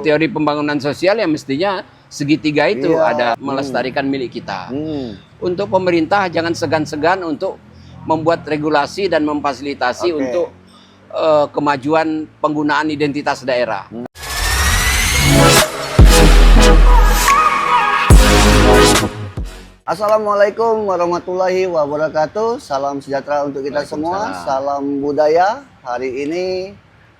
teori pembangunan sosial ya mestinya segitiga itu ada melestarikan milik kita. Untuk pemerintah jangan segan-segan untuk membuat regulasi dan memfasilitasi untuk kemajuan penggunaan identitas daerah. Assalamualaikum warahmatullahi wabarakatuh. Salam sejahtera untuk kita semua. Salam budaya. Hari ini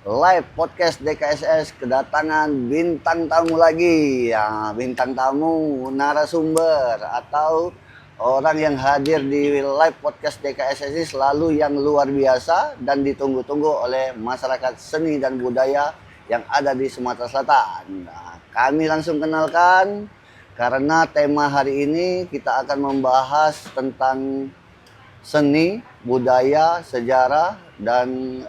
live podcast DKSS kedatangan bintang tamu lagi. Ya, bintang tamu narasumber atau orang yang hadir di live podcast DKSS ini selalu yang luar biasa dan ditunggu-tunggu oleh masyarakat seni dan budaya yang ada di Sumatera Selatan. Nah, kami langsung kenalkan. Karena tema hari ini kita akan membahas tentang seni, budaya, sejarah, dan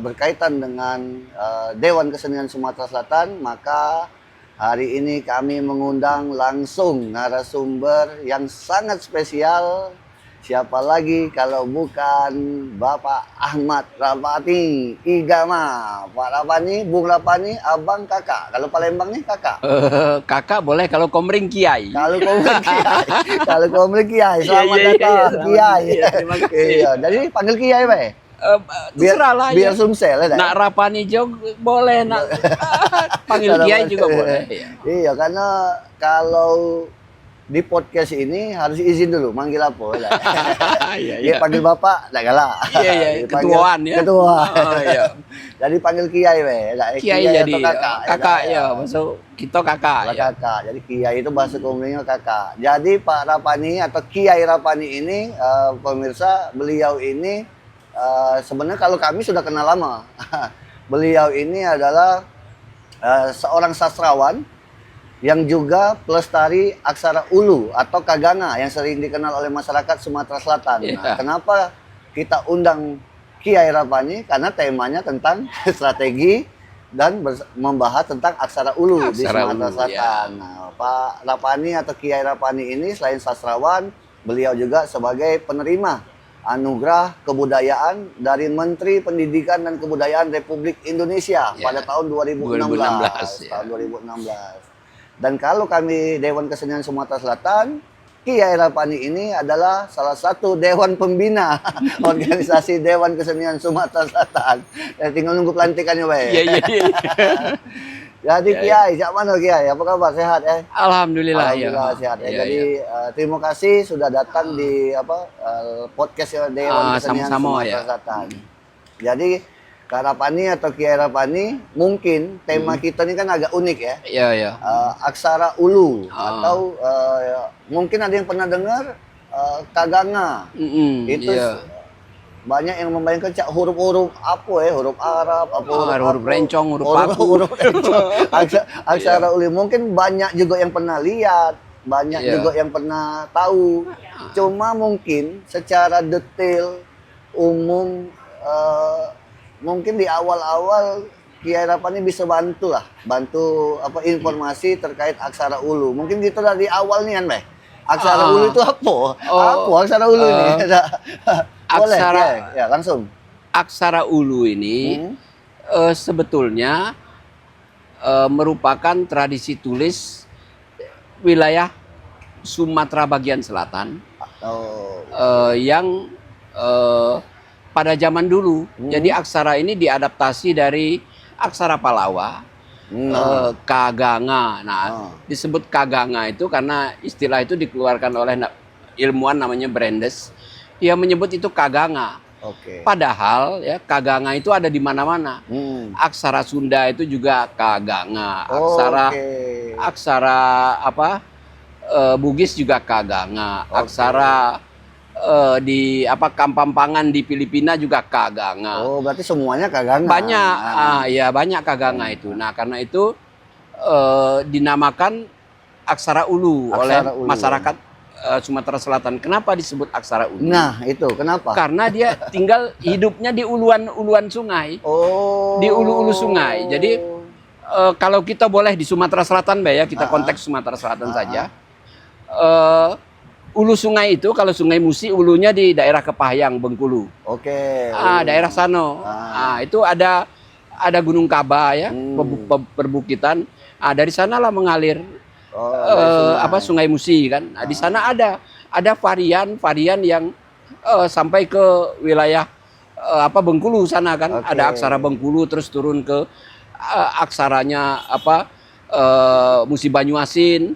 berkaitan dengan Dewan Kesenian Sumatera Selatan. Maka hari ini kami mengundang langsung narasumber yang sangat spesial. Siapa lagi kalau bukan Bapak Ahmad Rapani Igama. Pak Rapani, Bung Rapani, abang kakak. Kalau Palembang nih kakak. Kakak boleh, kalau Komering Kiai. Kalau Komering Kiai. Kalau Komering Kiai. Selamat datang Kiai. Terima kasih. Jadi panggil Kiai, Pak. Terserah lah. Biar Sumsel ya. Nak Rapani jog boleh, nak panggil Kiai juga boleh. Iya, karena kalau di podcast ini harus izin dulu manggil apa lah. Iya. Panggil bapak enggak galak. Iya, ketuaan ya. Ketua. Oh, iya. Jadi panggil kiai we. Kiai jadi kakak ya. Masuk kita kakak ya. Kakak. Jadi kiai itu bahasa Komeringnya kakak. Jadi Pak Rapani atau Kiai Rapani ini pemirsa, beliau ini sebenarnya kalau kami sudah kenal lama. Beliau ini adalah seorang sastrawan yang juga pelestari aksara ulu atau kaganga yang sering dikenal oleh masyarakat Sumatera Selatan. Nah, kenapa kita undang Kiai Rapani? Karena temanya tentang strategi dan membahas tentang aksara ulu di Sumatera Selatan. Nah, Pak Rapani atau Kiai Rapani ini selain sastrawan, beliau juga sebagai penerima anugerah kebudayaan dari Menteri Pendidikan dan Kebudayaan Republik Indonesia pada tahun 2016. Tahun 2016. Dan kalau kami Dewan Kesenian Sumatera Selatan, Kiai Rapani ini adalah salah satu Dewan Pembina organisasi Dewan Kesenian Sumatera Selatan. Ya, tinggal nunggu pelantikannya, Pak. Iya. Jadi Kiai, jak mana Kiai? Apa kabar? Sehat ya? Alhamdulillah sehat ya. Jadi terima kasih sudah datang di podcast Dewan Kesenian Sumatera Selatan. Jadi Kak Rapani atau Kiai Rapani, mungkin tema kita ini kan agak unik ya. Iya. Aksara ulu atau mungkin ada yang pernah dengar kaganga. Itu banyak yang membayangkan huruf-huruf apa ya, huruf Arab, huruf rencong, huruf paku. Huruf rencong. Aksara ulu mungkin banyak juga yang pernah lihat, banyak juga yang pernah tahu. Cuma mungkin secara detail umum mungkin di awal-awal Kiai Rapani bisa bantu informasi terkait aksara ulu. Mungkin gitu dari awal nih kan, Mbak. Aksara ulu itu apa? Apa aksara ulu ini? Boleh, aksara ya langsung. Aksara ulu ini sebetulnya merupakan tradisi tulis wilayah Sumatera bagian selatan yang pada zaman dulu. Jadi aksara ini diadaptasi dari aksara Palawa, kaganga. Nah, disebut kaganga itu karena istilah itu dikeluarkan oleh ilmuwan namanya Brandes. Dia menyebut itu kaganga. Padahal ya kaganga itu ada di mana-mana. Aksara Sunda itu juga kaganga. Aksara Bugis juga kaganga. Aksara di Kampampangan di Filipina juga kaganga. Oh, berarti semuanya kaganga. Banyak, banyak kaganga itu. Nah, karena itu dinamakan aksara ulu oleh masyarakat Sumatera Selatan. Kenapa disebut aksara ulu? Nah, itu kenapa? Karena dia tinggal hidupnya di uluan sungai. Di ulu-ulu sungai. Jadi kalau kita boleh di Sumatera Selatan, Mbak ya, kita konteks Sumatera Selatan saja. Ulu sungai itu, kalau Sungai Musi, ulunya di daerah Kepahyang, Bengkulu. Oke. Daerah Sano. Itu ada ada Gunung Kaba ya, perbukitan. Nah, dari sanalah mengalir Sungai Musi kan. Nah, di sana ada varian yang sampai ke wilayah Bengkulu sana kan. Ada aksara Bengkulu terus turun ke aksaranya Musi Banyuasin,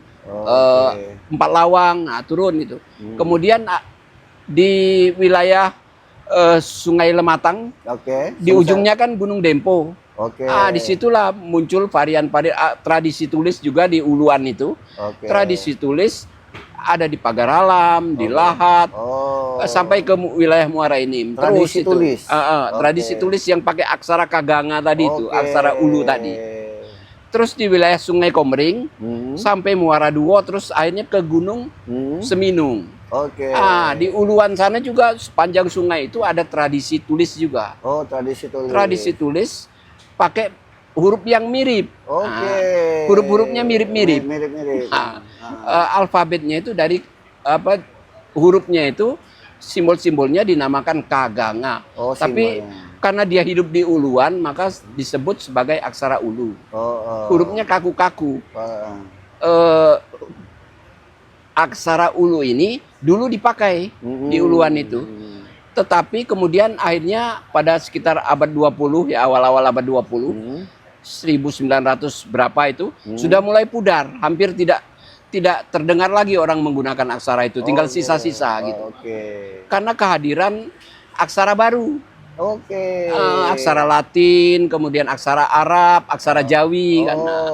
Empat Lawang, nah turun gitu. Kemudian di wilayah Sungai Lematang, di ujungnya kan Gunung Dempo. Disitulah muncul varian-varian tradisi tulis juga di Uluan itu. Tradisi tulis ada di Pagar Alam, di Lahat, sampai ke wilayah Muara Enim. Tradisi tulis. Tradisi tulis yang pakai aksara Kaganga tadi itu, aksara Ulu tadi. Terus di wilayah Sungai Komering sampai Muara Duo, terus akhirnya ke Gunung Seminung. Di Uluan sana juga sepanjang sungai itu ada tradisi tulis juga. Tradisi tulis. Tradisi tulis pakai huruf yang mirip. Huruf-hurufnya mirip-mirip. Alfabetnya itu dari hurufnya itu simbol-simbolnya dinamakan Kaganga. Tapi karena dia hidup di Uluan maka disebut sebagai aksara Ulu. Hurufnya kaku-kaku. Aksara Ulu ini dulu dipakai di Uluan itu. Tetapi kemudian akhirnya pada sekitar abad 20 ya, awal-awal abad 20, 1900 berapa itu sudah mulai pudar, hampir tidak terdengar lagi orang menggunakan aksara itu, tinggal sisa-sisa gitu. Karena kehadiran aksara baru. Aksara Latin, kemudian aksara Arab, aksara Jawi.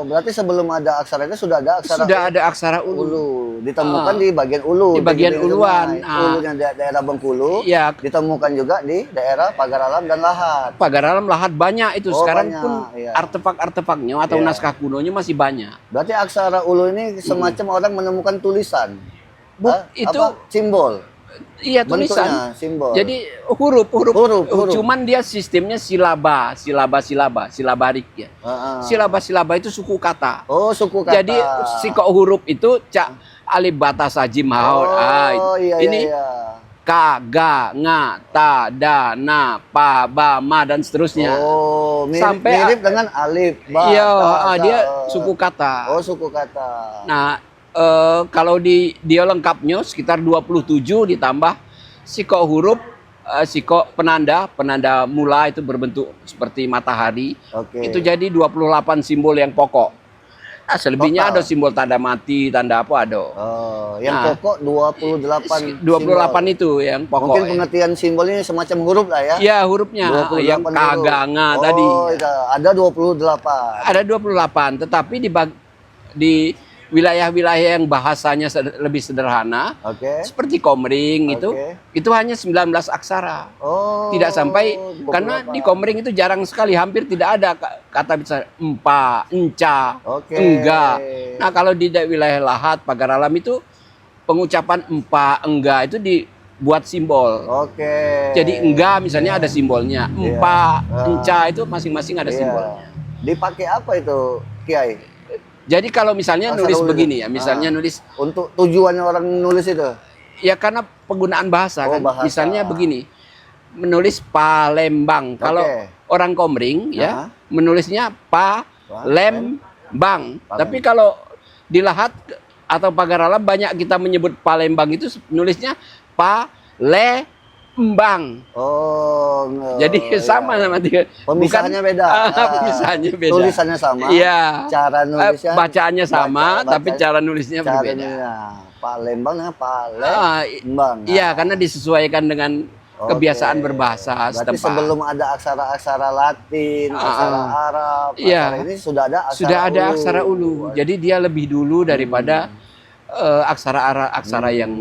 Berarti sebelum ada aksara itu sudah ada aksara. Sudah ada aksara Ulu. Ditemukan di bagian Ulu. Di bagian Uluan. Ulunya daerah Bengkulu. Ya. Ditemukan juga di daerah Pagar Alam dan Lahat. Pagar Alam, Lahat banyak itu. Sekarang banyak, pun artefak-artefaknya atau naskah kunonya masih banyak. Berarti aksara Ulu ini semacam orang menemukan tulisan. Itu simbol. Iya, tulisan. Bentuknya, simbol. Jadi huruf. Cuman dia sistemnya silabarik ya. Silaba itu suku kata. Suku kata. Jadi sikok huruf itu alif bata sajim haul. Ini ka, ga, nga, ta, da, na, pa, ba, ma dan seterusnya. Mirip dengan alif, ba. Iya, dia suku kata. Suku kata. Nah, kalau dia lengkapnya sekitar 27 ditambah sikok huruf, sikok penanda mula itu berbentuk seperti matahari. Itu jadi 28 simbol yang pokok. Nah, selebihnya ada simbol tanda mati, tanda apa ada. Yang pokok 28 itu yang pokok. Mungkin pengertian simbolnya semacam huruf lah ya. Iya, hurufnya yang Kaganga tadi. Ada 28. Ada 28, tetapi di wilayah-wilayah yang bahasanya lebih sederhana, seperti Komering itu hanya 19 aksara. Tidak sampai, karena di Komering itu jarang sekali, hampir tidak ada kata bisa empa, enca, enggak. Nah, kalau di wilayah Lahat, Pagar Alam itu pengucapan empa, enggak itu dibuat simbol. Jadi enggak misalnya ada simbolnya, empa, enca itu masing-masing ada simbolnya. Dipakai apa itu, Kiai? Jadi kalau misalnya nulis begini ya, misalnya nulis untuk tujuannya orang nulis itu, ya karena penggunaan bahasa kan. Misalnya begini, menulis Palembang. Kalau orang Komering ya menulisnya Palembang. Tapi kalau di Lahat atau Pagar Alam banyak kita menyebut Palembang itu nulisnya Palembang. Jadi sama dia. Pemisahannya beda. Pemisahannya beda. Tulisannya sama. Iya. Cara nulisnya. Bacaannya sama, tapi cara nulisnya berbeda. Palembang dengan Palembang. Iya, karena disesuaikan dengan kebiasaan berbahasa setempat. Berarti sebelum ada aksara-aksara Latin, aksara Arab, ini sudah ada aksara Ulu. Jadi dia lebih dulu daripada aksara yang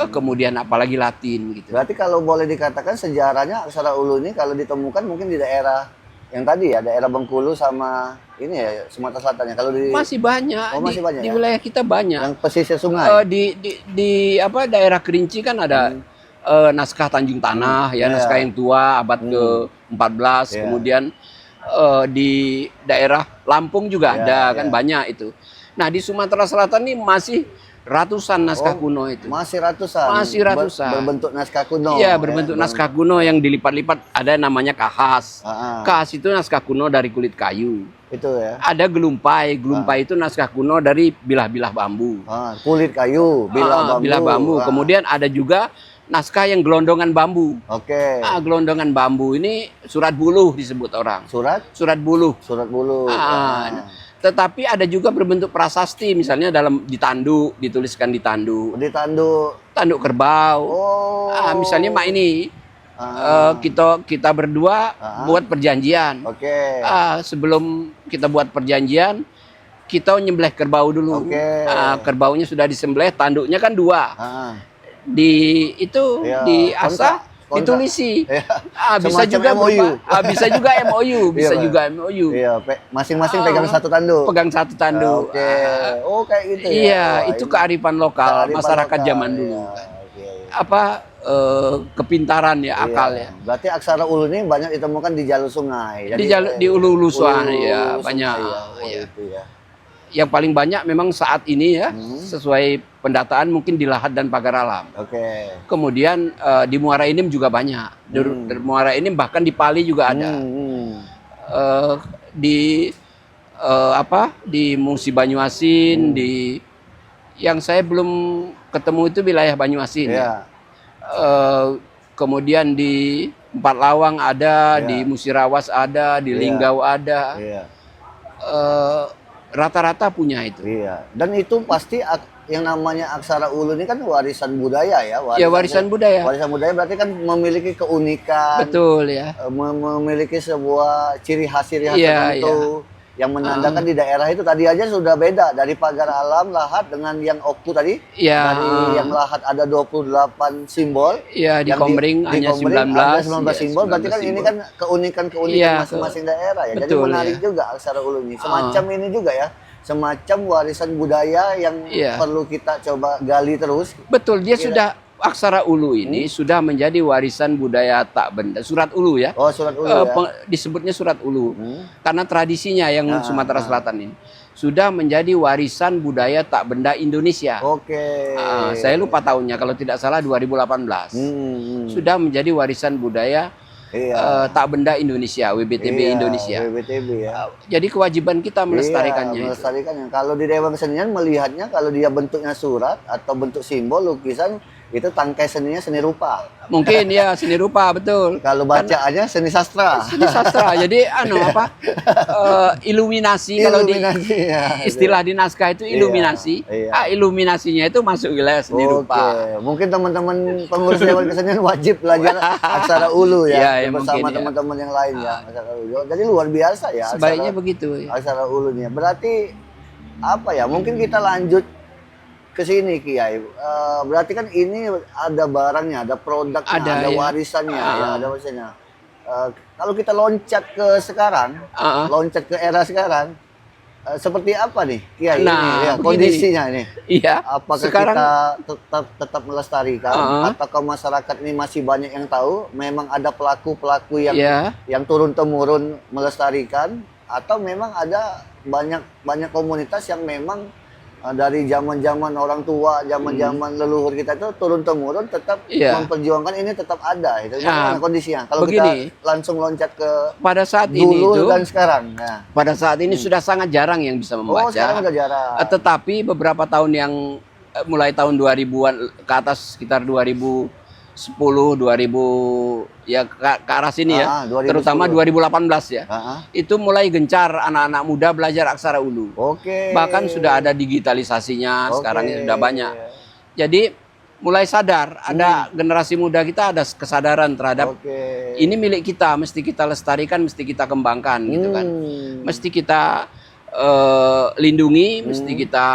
kemudian apalagi Latin gitu. Berarti kalau boleh dikatakan sejarahnya aksara Ulu ini kalau ditemukan mungkin di daerah yang tadi ya, daerah Bengkulu sama ini ya Sumatera Selatan ya. Kalau masih banyak. Di wilayah kita banyak. Yang pesisir sungai. Di daerah Kerinci kan ada naskah Tanjung Tanah ya, naskah yang tua abad ke-14. Kemudian di daerah Lampung juga ada kan banyak itu. Nah, di Sumatera Selatan ini masih ratusan naskah kuno itu. Masih ratusan. Masih ratusan. Berbentuk naskah kuno. Iya, berbentuk naskah kuno yang dilipat-lipat. Ada namanya kahas. Kahas itu naskah kuno dari kulit kayu. Itu ya. Ada gelumpai. Gelumpai itu naskah kuno dari bilah-bilah bambu. Kulit kayu, bilah bambu. Bilah bambu. Kemudian ada juga naskah yang gelondongan bambu. Oke. Gelondongan bambu ini surat buluh disebut orang. Surat buluh. Surat buluh. Tetapi ada juga berbentuk prasasti, misalnya dalam ditanduk, dituliskan di tanduk. Tanduk kerbau. Misalnya mak ini kita berdua buat perjanjian. Sebelum kita buat perjanjian, kita nyembelih kerbau dulu. Kerbaunya sudah disembelih, tanduknya kan 2. Diasah, ditulisi. Bisa juga MOU. Bisa juga MOU, bisa juga MOU. Iya, masing-masing pegang satu tanduk. Pegang satu tanduk. Kayak gitu ya. Iya, itu kearifan lokal masyarakat zaman dulu. Kepintaran ya, akal ya. Berarti aksara ulu ini banyak ditemukan di jalur sungai. Di ulu-ulu sungai ya, banyak. Yang paling banyak memang saat ini ya, sesuai pendataan mungkin di Lahat dan Pagar Alam. Kemudian di Muara Enim juga banyak. Di Muara Enim bahkan di Pali juga ada. Di Musi Banyuasin, yang saya belum ketemu itu wilayah Banyuasin. Kemudian di Empat Lawang ada, di Musirawas ada, di Linggau ada. Rata-rata punya itu. Dan itu pasti yang namanya aksara ulu ini kan warisan budaya ya. Warisan budaya. Warisan budaya berarti kan memiliki keunikan. Betul ya. Memiliki sebuah ciri khas tertentu yang menandakan di daerah itu tadi aja sudah beda dari Pagar Alam, Lahat dengan yang Oku tadi. Dari yang Lahat ada 28 simbol. Di Komering hanya 19. Ada 19 simbol. Berarti kan ini kan keunikan masing-masing daerah ya. Jadi menarik juga aksara ulu ini. Semacam ini juga ya. Semacam warisan budaya yang perlu kita coba gali terus. Betul, dia sudah aksara ulu ini sudah menjadi warisan budaya tak benda. Surat ulu ya. Surat ulu ya. Disebutnya surat ulu. Karena tradisinya yang Sumatera Selatan ini sudah menjadi warisan budaya tak benda Indonesia. Saya lupa tahunnya, kalau tidak salah 2018. Sudah menjadi warisan budaya tak benda Indonesia, WBTB Indonesia. WBTB ya. Jadi kewajiban kita melestarikannya. Melestarikannya. Kalau di Dewan Kesenian melihatnya kalau dia bentuknya surat atau bentuk simbol lukisan, itu tangkai seninya seni rupa. Mungkin ya seni rupa, betul. Kalau bacaannya seni sastra. Seni sastra. Jadi iluminasi kalau di istilah di naskah itu iluminasi. Iluminasinya itu masuk wilayah seni rupa. Mungkin teman-teman pengurus Dewan Kesenian wajib belajar aksara ulu ya, bersama teman-teman yang lain ya. Jadi luar biasa ya. Sebaiknya begitu ya. Aksara ulunya. Berarti apa ya? Mungkin kita lanjut ke sini Kiai. Berarti kan ini ada barangnya, ada produknya, ada warisannya, ada warisannya. Kalau kita loncat ke sekarang, loncat ke era sekarang, seperti apa nih Kiai ini kondisinya ini? Apakah sekarang kita tetap melestarikan ataukah masyarakat ini masih banyak yang tahu memang ada pelaku-pelaku yang turun temurun melestarikan, atau memang ada banyak komunitas yang memang dari zaman-zaman orang tua, zaman-zaman leluhur kita itu turun temurun tetap memperjuangkan ini tetap ada. Itu gimana kondisinya? Kalau begini, kita langsung loncat ke pada saat dulu ini dan sekarang. Pada saat ini sudah sangat jarang yang bisa membaca. Sekarang sudah jarang. Tetapi beberapa tahun yang mulai tahun 2000-an ke atas, sekitar 2010, 2000 ya ke arah sini ya, 2010. Terutama 2018 ya. Itu mulai gencar anak-anak muda belajar aksara ulu. Bahkan sudah ada digitalisasinya, sekarang ini sudah banyak. Jadi mulai sadar, ada generasi muda kita ada kesadaran terhadap ini milik kita, mesti kita lestarikan, mesti kita kembangkan gitu kan. Mesti kita lindungi, mesti kita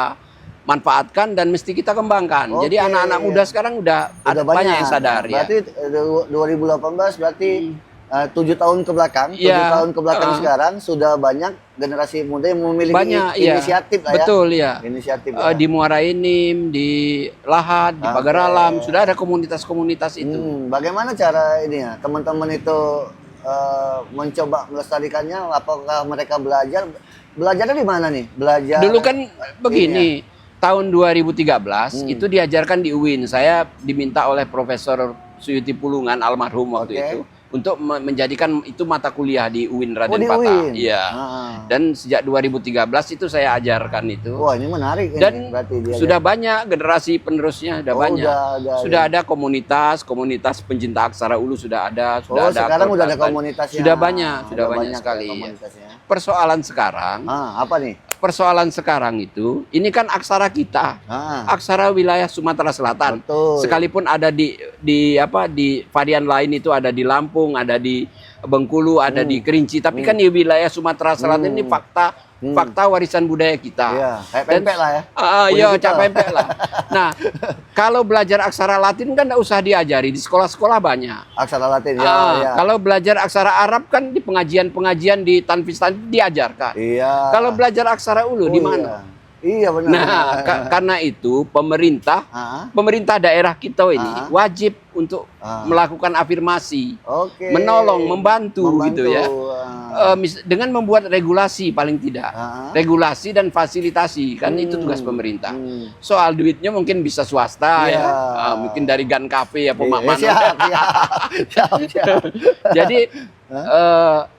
manfaatkan dan mesti kita kembangkan. Jadi anak-anak muda sekarang udah ada banyak yang sadar. Berarti 2018 berarti 7 tahun ke belakang, 7 tahun ke belakang sekarang sudah banyak generasi muda yang memiliki inisiatif lah ya. Betul ya. Inisiatif. Di Muara Enim, di Lahat, di Pagar Alam sudah ada komunitas-komunitas itu. Bagaimana cara ini ya teman-teman itu mencoba melestarikannya? Apakah mereka belajarnya di mana nih? Belajar. Dulu kan begini. tahun 2013 itu diajarkan di UIN. Saya diminta oleh Profesor Suyuti Pulungan almarhum waktu itu untuk menjadikan itu mata kuliah di UIN Raden Patah. Iya. Dan sejak 2013 itu saya ajarkan itu. Wah, ini menarik. Dan berarti sudah banyak generasi penerusnya, sudah banyak. Sudah ada komunitas pencinta aksara ulu sudah ada. Sudah ada. Sekarang sudah ada komunitasnya. Sudah banyak sekali. Persoalan sekarang. Apa nih? Persoalan sekarang itu, ini kan aksara kita, aksara wilayah Sumatera Selatan. Betul. Sekalipun ada di varian lain itu ada di Lampung, ada di Bengkulu, ada di Kerinci, tapi kan di wilayah Sumatera Selatan ini fakta warisan budaya kita. Iya, kayak pempek lah ya. Iya, cak pempek lah. Nah, kalau belajar aksara Latin kan nggak usah diajari, di sekolah-sekolah banyak. Aksara Latin, ya. Kalau belajar aksara Arab kan di pengajian-pengajian di tanfis diajarkan. Iya. Kalau belajar aksara ulu di mana? Iya benar. Nah, karena itu pemerintah daerah kita ini wajib untuk melakukan afirmasi, menolong, membantu gitu ya, dengan membuat regulasi paling tidak, regulasi dan fasilitasi kan itu tugas pemerintah. Soal duitnya mungkin bisa swasta ya, mungkin dari Gan Cafe ya Pemakmanan. Siap. Jadi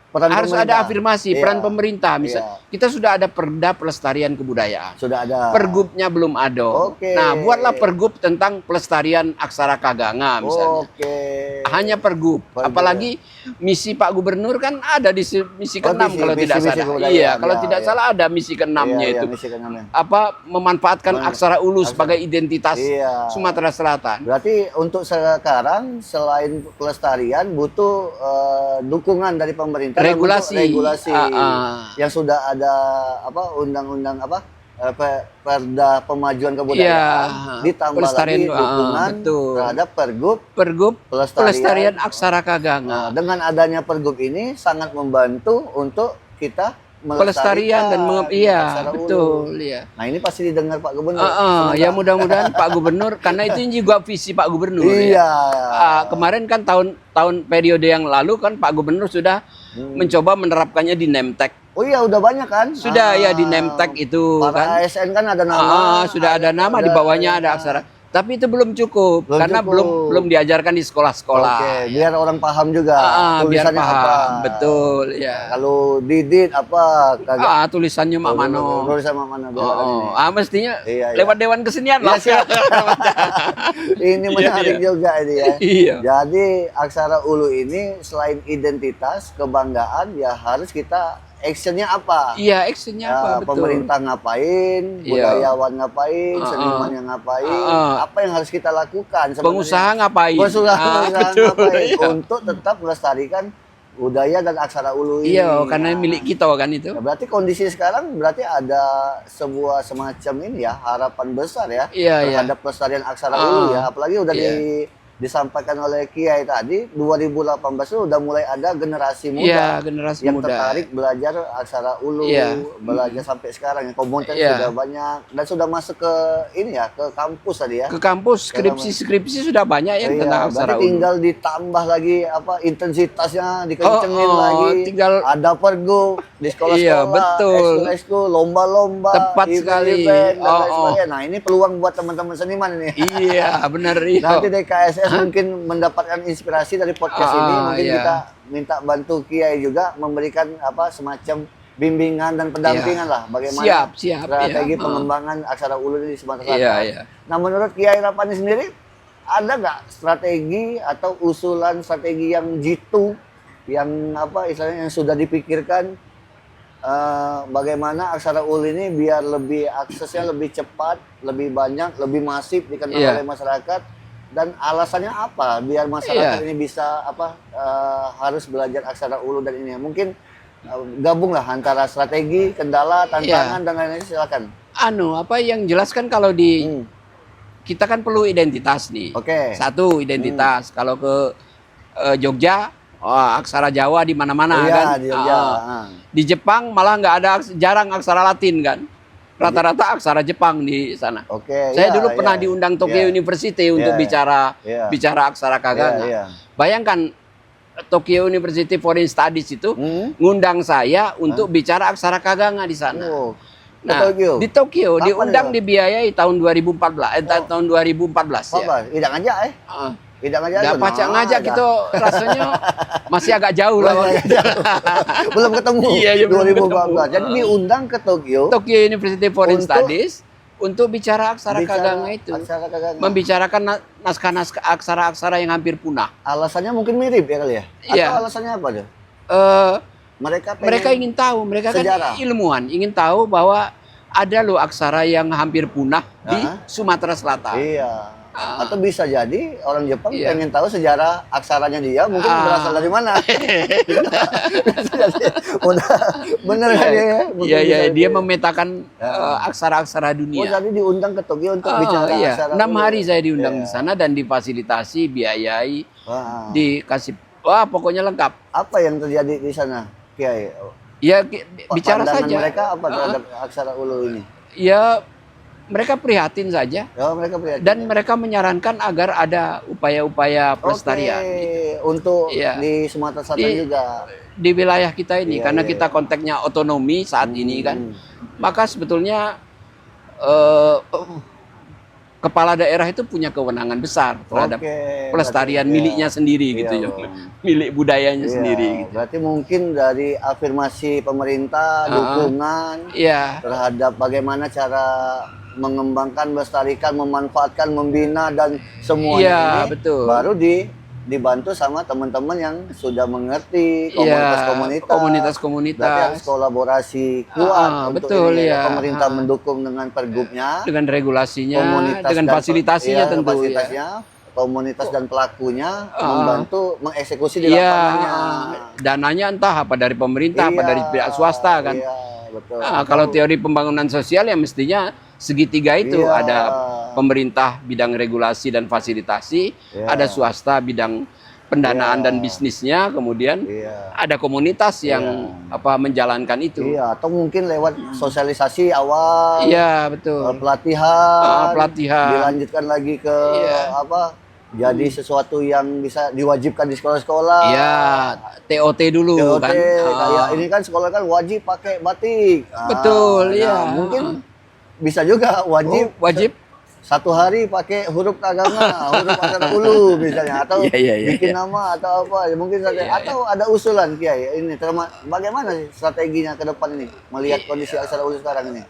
harus ada afirmasi peran pemerintah. Misal kita sudah ada Perda Pelestarian Kebudayaan. Sudah ada. Pergubnya belum ada. Nah, buatlah pergub tentang pelestarian aksara Kaganga misalnya. Hanya pergub. Apalagi misi Pak Gubernur kan ada di misi ke-6 kalau tidak salah. Iya, kalau tidak salah ada misi ke-6-nya itu. Memanfaatkan aksara ulu sebagai identitas Sumatera Selatan. Berarti untuk sekarang selain pelestarian butuh dukungan dari pemerintah. Regulasi yang sudah ada undang-undang Perda Pemajuan Kebudayaan ditambah lagi dukungan terhadap pergub pelestarian aksara Kaganga. Dengan adanya pergub ini sangat membantu untuk kita pelestarian dan betul ya. Nah, ini pasti didengar Pak Gubernur. Ya mudah-mudahan Pak Gubernur, karena itu juga visi Pak Gubernur. Kemarin kan tahun periode yang lalu kan Pak Gubernur sudah mencoba menerapkannya di Nemtek. Oh iya, udah banyak kan? Sudah ya di Nemtek itu para kan. ASN kan ada nama. Sudah ada nama, di bawahnya ada aksara. Tapi itu belum cukup karena belum diajarkan di sekolah-sekolah. Biar orang paham juga. Biar paham. Apa. Betul ya. Kalau Didit apa? Tulisannya Mak Mano. Tulisan Mak Mano. Mestinya lewat Dewan Kesenian lah. Ini menarik juga ini ya. Iya. Jadi aksara ulu ini selain identitas, kebanggaan, ya harus kita actionnya apa? Iya, actionnya apa? Betul. Pemerintah ngapain, budayawan ngapain, seniman yang ngapain, apa yang harus kita lakukan? Pengusaha ngapain? Ngapain untuk tetap melestarikan budaya dan aksara ulu ini. Iya, karena milik kita kan itu. Ya, berarti kondisi sekarang berarti ada sebuah semacam ini ya, harapan besar ya terhadap pelestarian aksara ulu ya. Apalagi udah disampaikan oleh Kiai tadi, 2018 itu udah mulai ada generasi muda yang tertarik belajar aksara ulu, belajar sampai sekarang ya, komunitas sudah banyak dan sudah masuk ke ini ya, ke kampus tadi ya. Ke kampus, skripsi sudah banyak yang tentang aksara ulu. Tinggal ditambah lagi intensitasnya dikencengin lagi. Tinggal ada pergub di sekolah-sekolah, ekskul, lomba-lomba, tepat sekali. Nah, ini peluang buat teman-teman seniman ini. Iya, benar. Nanti DKSS mungkin mendapatkan inspirasi dari podcast ini, mungkin kita minta bantu Kiai juga memberikan semacam bimbingan dan pendampingan lah bagaimana strategi pengembangan aksara ulu di Sumatera Selatan. Nah, menurut Kiai Rapani sendiri ada nggak strategi atau usulan strategi yang jitu yang istilahnya yang sudah dipikirkan bagaimana aksara ulu ini biar lebih aksesnya lebih cepat, lebih banyak, lebih masif dikenal oleh masyarakat? Dan alasannya apa biar masyarakat ini bisa harus belajar aksara ulu dan ini mungkin gabunglah antara strategi, kendala, tantangan dan lain-lain, silakan. Yang jelaskan kalau kita kan perlu identitas nih. Satu identitas. Kalau ke Jogja, aksara Jawa di mana-mana kan. Di Jogja. Di Jepang malah nggak ada, jarang aksara Latin kan. Rata-rata aksara Jepang di sana. Saya dulu pernah diundang Tokyo University untuk bicara aksara Kaganga. Bayangkan Tokyo University Foreign Studies itu ngundang saya untuk bicara aksara Kaganga di sana. Nah, Tokyo. di Tokyo Kapan diundang itu? dibiayai tahun 2014, tahun 2014 ya. Apa? Tidak ngajak Heeh. Tidak ngajak. Dah pacak ngajak gitu rasanya masih agak jauh lah. Belum ketemu. Iya, ya, belum 2014. ketemu. Jadi diundang ke Tokyo. Tokyo University Foreign Untuk- Studies untuk bicara aksara kaganga itu. Aksara kaganga. Membicarakan naskah-naskah aksara-aksara yang hampir punah. Alasannya mungkin mirip ya kali ya? Iya. Atau alasannya apa tuh? Eh, Mereka pengen mereka ingin tahu, mereka sejarah. kan ilmuwan, ingin tahu bahwa ada loh aksara yang hampir punah di Aha. Sumatera Selatan. Iya. Atau bisa jadi orang Jepang Iya. pengen tahu sejarah aksaranya dia mungkin berasal dari mana. Bener kan ya? Mungkin Iya, iya, bisa dia jadi. memetakan aksara-aksara Oh, dunia. jadi diundang ke Tokyo untuk bicara Iya, aksara 6 dulu. hari saya diundang Iya. di sana dan difasilitasi, biayai, Wah. dikasih, wah pokoknya lengkap. Apa yang terjadi di sana, Kiai? Ya bicara Pandangan saja. mereka apa terhadap aksara ulu ini? Ya mereka prihatin saja Ya, mereka prihatin. dan mereka menyarankan agar ada upaya-upaya pelestarian Oke, untuk Iya. di Sumatera Selatan Di- juga. di wilayah kita ini Iya, karena iya, kita konteksnya otonomi saat ini kan. Hmm. Maka sebetulnya eh, kepala daerah itu punya kewenangan besar terhadap Oke, pelestarian berarti- miliknya sendiri Iya, gitu ya. Om. Milik budayanya Iya, sendiri gitu. Berarti mungkin dari afirmasi pemerintah, dukungan Iya. terhadap bagaimana cara mengembangkan, melestarikan, memanfaatkan, membina dan semuanya Iya, ini betul. baru dibantu sama teman-teman yang sudah mengerti Iya, komunitas-komunitas. komunitas-komunitas. Berarti harus kolaborasi kuat untuk betul, ini ya. Pemerintah mendukung dengan pergubnya, Dengan regulasinya, komunitas dengan dan- fasilitasinya iya, tentu fasilitasnya, komunitas dan pelakunya membantu mengeksekusi di Iya, lapangannya. dananya entah apa dari pemerintah, apa Iya, dari pihak swasta kan. Iya, betul. Kalau teori pembangunan sosial ya mestinya segitiga itu Iya. ada pemerintah bidang regulasi dan fasilitasi, Iya. ada swasta bidang pendanaan Iya. dan bisnisnya, kemudian Iya. ada komunitas yang menjalankan itu. Iya, atau mungkin lewat sosialisasi awal, Iya, betul. pelatihan, Pelatihan. dilanjutkan lagi ke Iya. jadi sesuatu yang bisa diwajibkan di sekolah-sekolah. Iya, TOT dulu TOT, kan. kayak ini kan sekolah kan wajib pakai batik. Betul, iya. Mungkin bisa juga wajib Wajib. satu hari pakai huruf kaganga, huruf aksara ulu misalnya, atau Iya, iya, iya, bikin iya. nama atau apa, mungkin saja. Atau ada usulan Kiai ini, bagaimana sih strateginya ke depan ini melihat kondisi aksara ulu sekarang ini?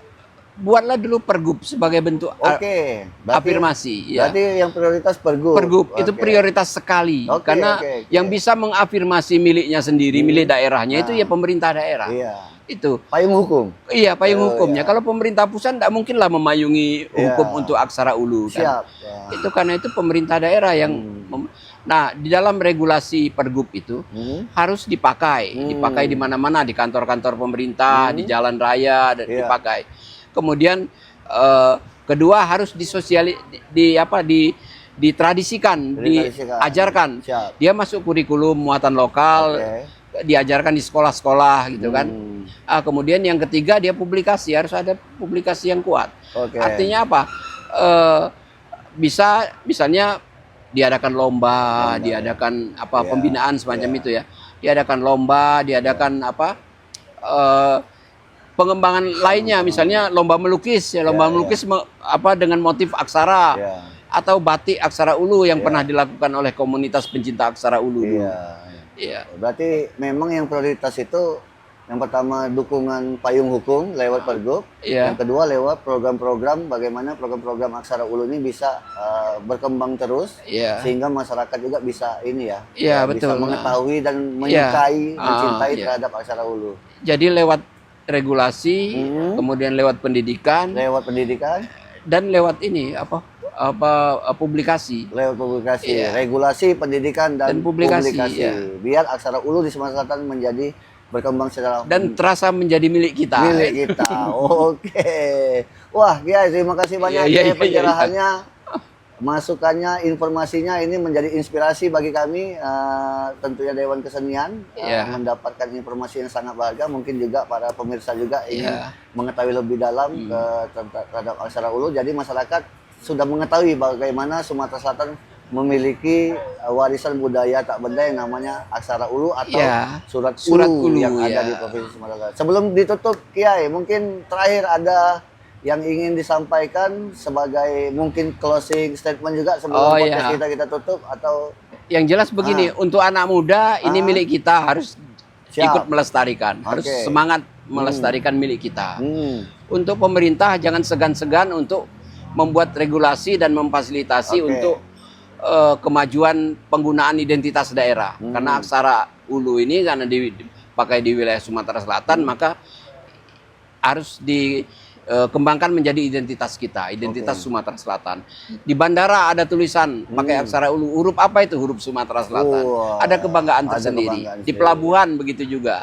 Buatlah dulu pergub sebagai bentuk Oke, afirmasi. Ya. Berarti yang prioritas pergub. Pergub itu Oke. prioritas sekali Oke, karena oke, oke. yang bisa mengafirmasi miliknya sendiri, milik daerahnya itu ya pemerintah daerah. Iya. Itu. Payung hukum. Iya, payung Oh, hukumnya. iya. Kalau pemerintah pusat tidak mungkinlah memayungi Iya. hukum untuk aksara ulu kan. Siap. Ya. Itu karena itu pemerintah daerah yang nah, di dalam regulasi pergub itu Hmm. harus dipakai di mana-mana, di kantor-kantor pemerintah, di jalan raya dan Iya. dipakai. Kemudian kedua harus ditradisikan, Ditradisikan. diajarkan. Siap. Dia masuk kurikulum muatan lokal, Oke. diajarkan di sekolah-sekolah gitu kan. Hmm. Kemudian yang ketiga dia publikasi, harus ada publikasi yang kuat. Oke. Artinya apa? Bisa misalnya diadakan lomba, diadakan apa Iya, pembinaan semacam iya. itu ya. Diadakan lomba, diadakan apa? Pengembangan lainnya, misalnya lomba melukis ya, lomba Iya, melukis apa dengan motif aksara Iya. atau batik aksara ulu yang pernah dilakukan oleh komunitas pencinta aksara ulu dulu. Iya. Iya. Berarti memang yang prioritas itu yang pertama dukungan payung hukum lewat pergub, Iya. yang kedua lewat program-program bagaimana program-program aksara ulu ini bisa berkembang terus Iya. sehingga masyarakat juga bisa ini ya, Iya, bisa betul. mengetahui dan menyukai, mencintai iya. terhadap aksara ulu. Jadi lewat regulasi, kemudian lewat pendidikan Lewat pendidikan, dan lewat ini apa publikasi. lewat publikasi, Iya. regulasi, pendidikan dan, Dan publikasi, iya. biar aksara ulu di Sumatera Selatan menjadi berkembang secara Dan terasa menjadi milik kita. milik kita. Oke. Wah, Kiai, terima kasih banyak Iya, iya, Kiai, iya, pencerahannya, masukannya, informasinya ini menjadi inspirasi bagi kami, tentunya Dewan Kesenian Iya. mendapatkan informasi yang sangat berharga. Mungkin juga para pemirsa juga ingin Iya. mengetahui lebih dalam terhadap aksara ulu. Jadi masyarakat sudah mengetahui bagaimana Sumatera Selatan memiliki warisan budaya tak benda yang namanya aksara Ulu atau Ya, surat surat Ulu Ulu, yang ada ya. di Provinsi Sumatera Selatan. Sebelum ditutup, Kiai, mungkin terakhir ada yang ingin disampaikan sebagai mungkin closing statement juga sebelum podcast kita tutup, atau yang jelas begini, untuk anak muda ini milik kita, harus Siap. ikut melestarikan, harus semangat melestarikan milik kita. Untuk pemerintah jangan segan-segan untuk membuat regulasi dan memfasilitasi untuk kemajuan penggunaan identitas daerah. Karena aksara Ulu ini karena dipakai di wilayah Sumatera Selatan, maka harus dikembangkan menjadi identitas kita, identitas Sumatera Selatan. Di bandara ada tulisan pakai aksara Ulu. Huruf apa itu? Huruf Sumatera Selatan. Ada kebanggaan tersendiri. Di pelabuhan begitu juga.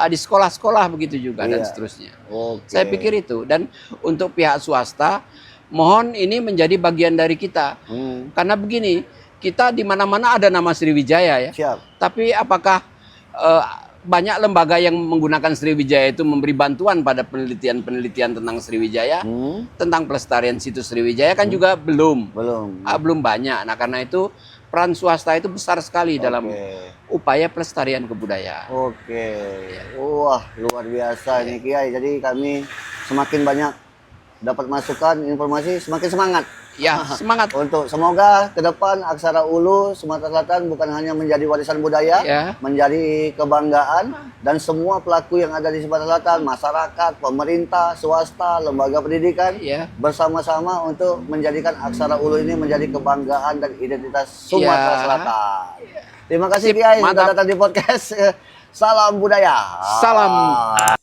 Di sekolah-sekolah begitu juga dan seterusnya. Saya pikir itu. Dan untuk pihak swasta, mohon ini menjadi bagian dari kita. Karena begini, kita di mana-mana ada nama Sriwijaya ya. Tapi apakah banyak lembaga yang menggunakan Sriwijaya itu memberi bantuan pada penelitian-penelitian tentang Sriwijaya, tentang pelestarian situs Sriwijaya kan juga belum banyak. Nah, karena itu peran swasta itu besar sekali dalam upaya pelestarian kebudayaan. Wah, luar biasa nih Kiai. Jadi kami semakin banyak dapat masukan, informasi, semakin semangat. Ya, semangat. Untuk semoga ke depan aksara Ulu Sumatera Selatan bukan hanya menjadi warisan budaya, menjadi kebanggaan, dan semua pelaku yang ada di Sumatera Selatan, masyarakat, pemerintah, swasta, lembaga pendidikan, bersama-sama untuk menjadikan aksara Ulu ini menjadi kebanggaan dan identitas Sumatera Selatan. Terima kasih Kiai sudah datang di podcast. Salam budaya. Salam.